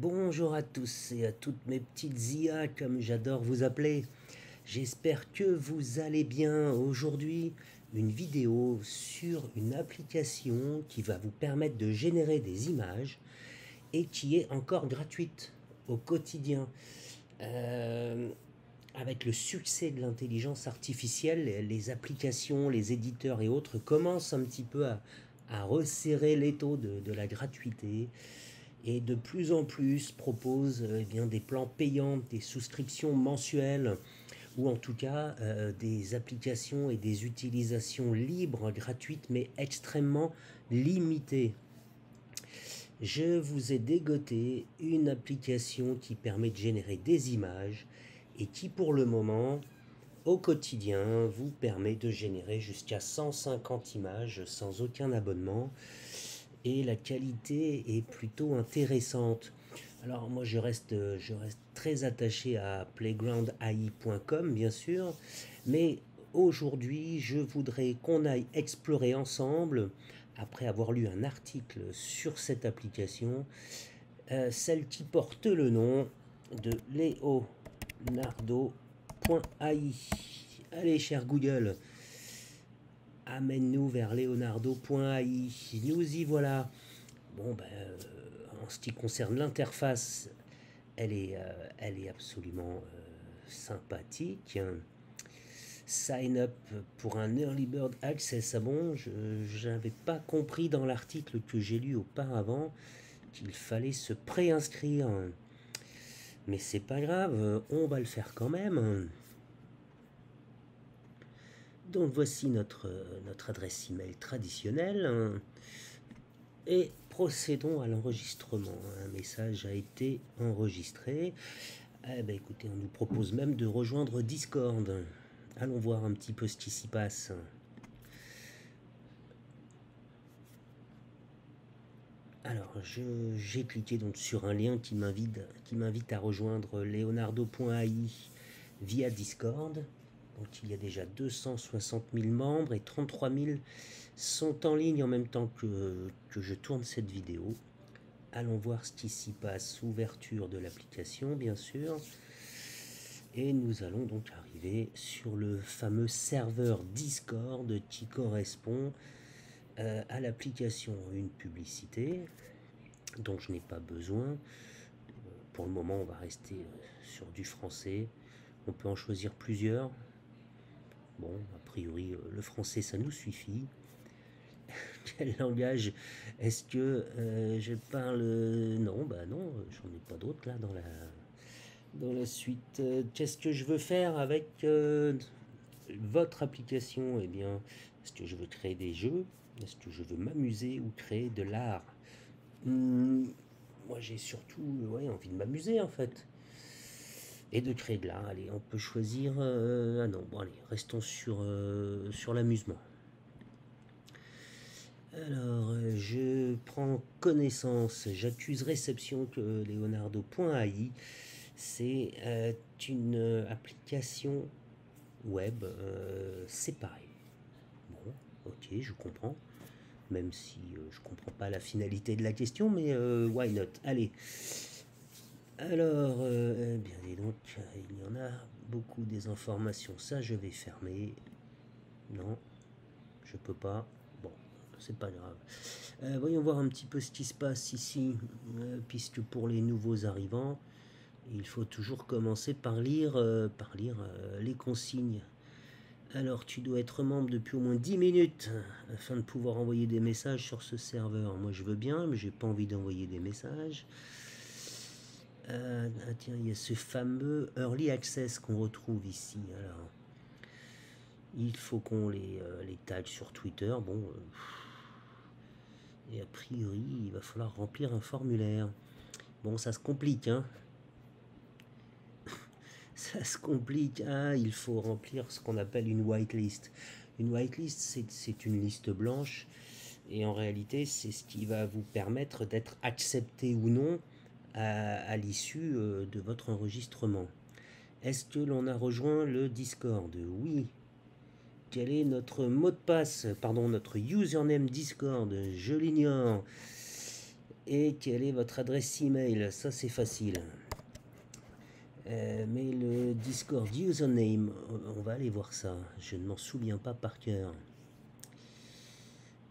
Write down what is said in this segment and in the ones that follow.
Bonjour à tous et à toutes mes petites IA comme j'adore vous appeler. J'espère que vous allez bien. Aujourd'hui, une vidéo sur une application qui va vous permettre de générer des images et qui est encore gratuite au quotidien. Euh, avec le succès de l'intelligence artificielle, les applications, les éditeurs et autres commencent un petit peu à resserrer l'étau de la gratuité et de plus en plus propose bien, des plans payants, des souscriptions mensuelles ou en tout cas des applications et des utilisations libres, gratuites mais extrêmement limitées. Je vous ai dégoté une application qui permet de générer des images et qui pour le moment au quotidien vous permet de générer jusqu'à 150 images sans aucun abonnement et la qualité est plutôt intéressante. Alors moi je reste très attaché à playgroundai.com bien sûr, mais aujourd'hui je voudrais qu'on aille explorer ensemble, après avoir lu un article sur cette application, celle qui porte le nom de leonardo.ai. Allez cher Google, amène-nous vers leonardo.ai. Nous y voilà. Bon, ben, en ce qui concerne l'interface, elle est absolument sympathique. Sign up pour un Early Bird Access. Ah bon, je n'avais pas compris dans l'article que j'ai lu auparavant qu'il fallait se préinscrire. Mais c'est pas grave, on va le faire quand même. Donc voici notre adresse email traditionnelle. Et procédons à l'enregistrement. Un message a été enregistré. Eh ben écoutez, on nous propose même de rejoindre Discord. Allons voir un petit peu ce qui s'y passe. Alors, j'ai cliqué donc sur un lien qui m'invite à rejoindre leonardo.ai via Discord. Donc il y a déjà 260 000 membres et 33 000 sont en ligne en même temps que je tourne cette vidéo. Allons voir ce qui s'y passe. Ouverture de l'application, bien sûr. Et nous allons donc arriver sur le fameux serveur Discord qui correspond à l'application. Une publicité dont je n'ai pas besoin. Pour le moment, on va rester sur du français. On peut en choisir plusieurs. Bon, a priori, le français, ça nous suffit. Quel langage est-ce que je parle? Non, bah non, j'en ai pas d'autres là dans la suite. Qu'est-ce que je veux faire avec votre application? Eh bien, est-ce que je veux créer des jeux? Est-ce que je veux m'amuser ou créer de l'art? Moi, j'ai surtout ouais, envie de m'amuser en fait. Et de créer de l'art. Allez, on peut choisir. Ah non, bon, allez, restons sur l'amusement. Alors, je prends connaissance, j'accuse réception que Leonardo.ai, c'est une application web séparée. Bon, ok, je comprends, même si je comprends pas la finalité de la question, mais why not? Allez. Alors, eh bien, dis donc, il y en a beaucoup des informations. Ça, je vais fermer. Non, je peux pas. Bon, c'est pas grave. Voyons voir un petit peu ce qui se passe ici, puisque pour les nouveaux arrivants, il faut toujours commencer par lire les consignes. Alors, tu dois être membre depuis au moins 10 minutes afin de pouvoir envoyer des messages sur ce serveur. Moi, je veux bien, mais j'ai pas envie d'envoyer des messages. Ah, tiens, il y a ce fameux Early Access qu'on retrouve ici. Alors, il faut qu'on les tague sur Twitter. Bon, et a priori, il va falloir remplir un formulaire. Bon, ça se complique, hein. Ça se complique. Ah, il faut remplir ce qu'on appelle une whitelist. Une whitelist, c'est une liste blanche. Et en réalité, c'est ce qui va vous permettre d'être accepté ou non à l'issue de votre enregistrement. Est-ce que l'on a rejoint le Discord? Oui. Quel est notre mot de passe? Pardon, notre username Discord? Je l'ignore. Et quelle est votre adresse email? Ça c'est facile. Mais le Discord username, on va aller voir ça. Je ne m'en souviens pas par cœur.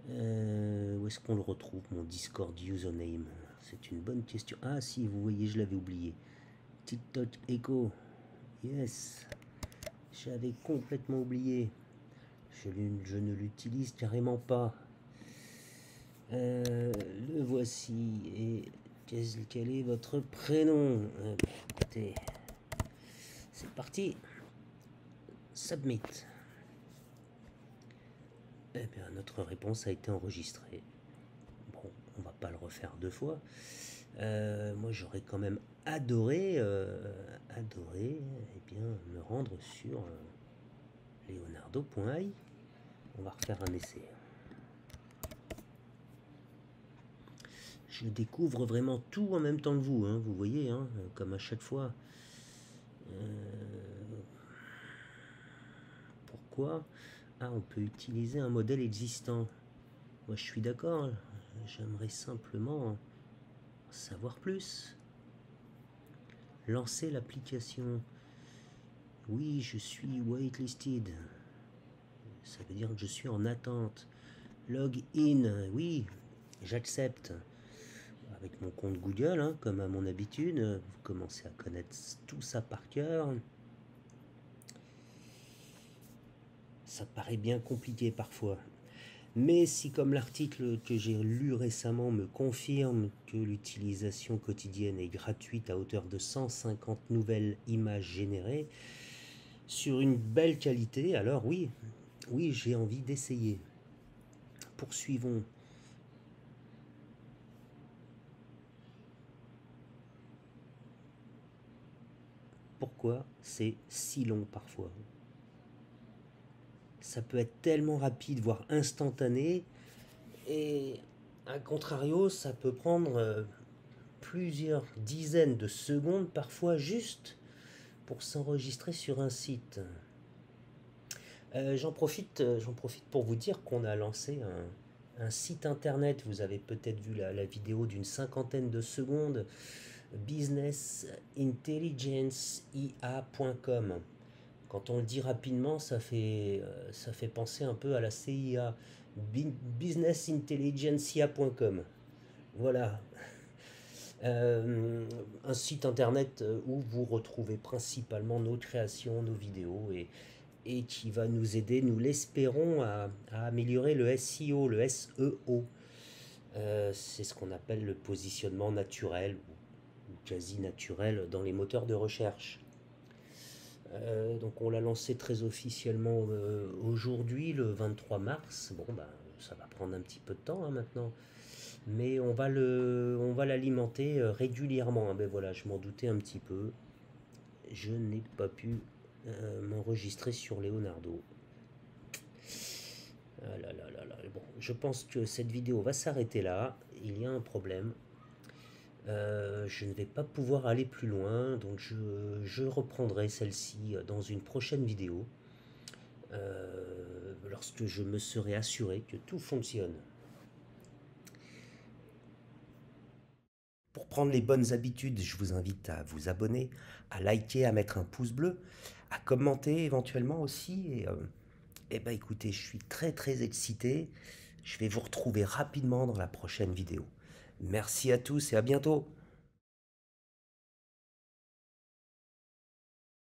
Où est-ce qu'on le retrouve, mon Discord username? C'est une bonne question. Ah si, vous voyez, je l'avais oublié. TikTok Echo. Yes. J'avais complètement oublié. Je ne l'utilise carrément pas. Le voici. Et quel est votre prénom? Écoutez, c'est parti. Submit. Eh bien, notre réponse a été enregistrée. Bon, on va pas le refaire deux fois. Moi, j'aurais quand même adoré, eh bien, me rendre sur leonardo.ai. On va refaire un essai. Je découvre vraiment tout en même temps que vous, hein, vous voyez, hein, comme à chaque fois. Pourquoi? Ah, on peut utiliser un modèle existant. Moi, je suis d'accord. J'aimerais simplement en savoir plus. Lancer l'application. Oui, je suis waitlisted. Ça veut dire que je suis en attente. Log in. Oui, j'accepte. Avec mon compte Google, hein, comme à mon habitude. Vous commencez à connaître tout ça par cœur. Ça paraît bien compliqué parfois. Mais si, comme l'article que j'ai lu récemment me confirme que l'utilisation quotidienne est gratuite à hauteur de 150 nouvelles images générées sur une belle qualité, alors oui, oui, j'ai envie d'essayer. Poursuivons. Pourquoi c'est si long parfois? Ça peut être tellement rapide, voire instantané, et à contrario, ça peut prendre plusieurs dizaines de secondes, parfois juste pour s'enregistrer sur un site. J'en profite pour vous dire qu'on a lancé un site internet. Vous avez peut-être vu la vidéo d'une cinquantaine de secondes, businessintelligencea.com. Quand on le dit rapidement, ça fait penser un peu à la CIA, businessintelligentsia.com. Voilà. Un site internet où vous retrouvez principalement nos créations, nos vidéos et qui va nous aider, nous l'espérons, à améliorer le SEO, le SEO. C'est ce qu'on appelle le positionnement naturel ou quasi naturel dans les moteurs de recherche. Donc on l'a lancé très officiellement aujourd'hui, le 23 mars. Bon, bah, ça va prendre un petit peu de temps hein, maintenant. Mais on va l'alimenter régulièrement. Ben voilà, je m'en doutais un petit peu. Je n'ai pas pu m'enregistrer sur Leonardo. Ah là là là là. Bon, je pense que cette vidéo va s'arrêter là. Il y a un problème. Je ne vais pas pouvoir aller plus loin, donc je reprendrai celle-ci dans une prochaine vidéo. Lorsque je me serai assuré que tout fonctionne. Pour prendre les bonnes habitudes, je vous invite à vous abonner, à liker, à mettre un pouce bleu, à commenter éventuellement aussi. Et bah écoutez, je suis très très excité. Je vais vous retrouver rapidement dans la prochaine vidéo. Merci à tous et à bientôt.